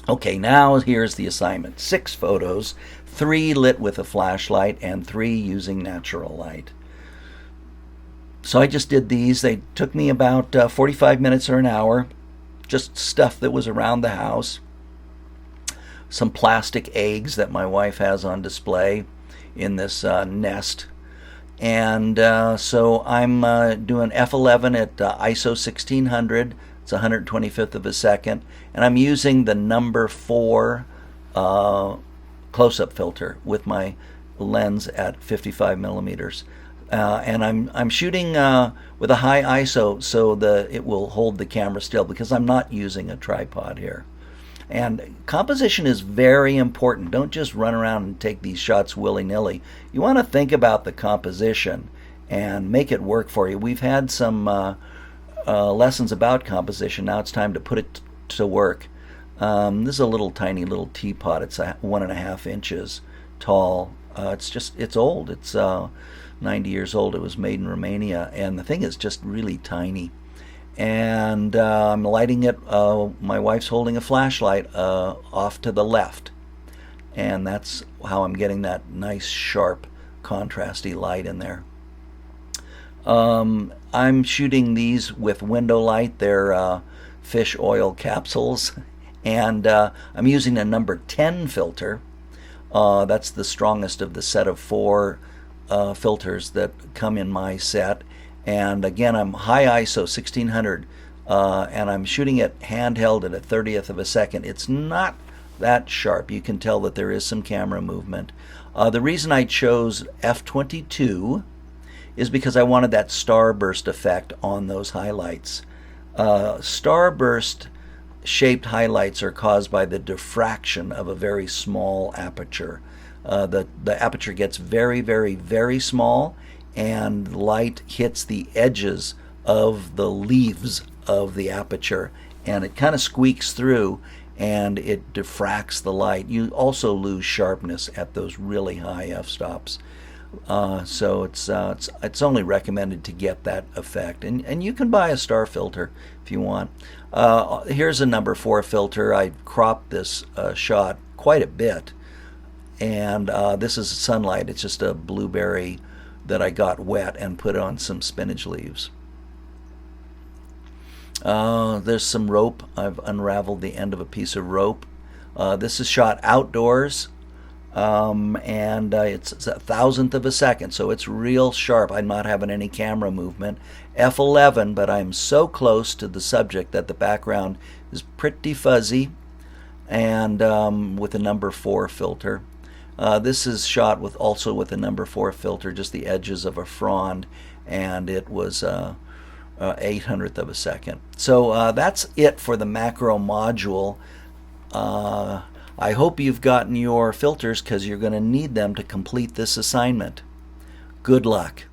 Okay, now here's the assignment. 6 photos, 3 lit with a flashlight and 3 using natural light. So I just did these. They took me about 45 minutes or an hour. Just stuff that was around the house. Some plastic eggs that my wife has on display in this nest. And so I'm doing f11 at ISO 1600. It's 125th of a second. And I'm using the number 4 close-up filter with my lens at 55 millimeters. And I'm shooting with a high ISO so it will hold the camera still because I'm not using a tripod here. And composition is very important. Don't just run around and take these shots willy-nilly. You want to think about the composition and make it work for you. We've had some lessons about composition. Now it's time to put it to work. This is a little tiny little teapot. It's 1.5 inches tall. It's old. It's 90 years old. It was made in Romania, and the thing is just really tiny. And I'm lighting it. My wife's holding a flashlight off to the left, and that's how I'm getting that nice, sharp, contrasty light in there. I'm shooting these with window light. They're fish oil capsules, and I'm using a number 10 filter. That's the strongest of the set of 4 filters that come in my set. And again, I'm high ISO 1600, and I'm shooting it handheld at a 30th of a second. It's not that sharp. You can tell that there is some camera movement. The reason I chose f22 is because I wanted that starburst effect on those highlights. Starburst shaped highlights are caused by the diffraction of a very small aperture. The aperture gets very, very, very small, and light hits the edges of the leaves of the aperture, and it kind of squeaks through and it diffracts the light. You also lose sharpness at those really high f-stops. So it's only recommended to get that effect, and you can buy a star filter if you want. Here's a number 4 filter. I cropped this shot quite a bit, and this is sunlight. It's just a blueberry that I got wet and put on some spinach leaves. There's some rope. I've unraveled the end of a piece of rope. This is shot outdoors, and it's a 1,000th of a second, so it's real sharp. I'm not having any camera movement. f11, but I'm so close to the subject that the background is pretty fuzzy, and with a number 4 filter. This is shot also with a number 4 filter, just the edges of a frond, and it was 800th of a second. So that's it for the macro module. I hope you've gotten your filters because you're going to need them to complete this assignment. Good luck.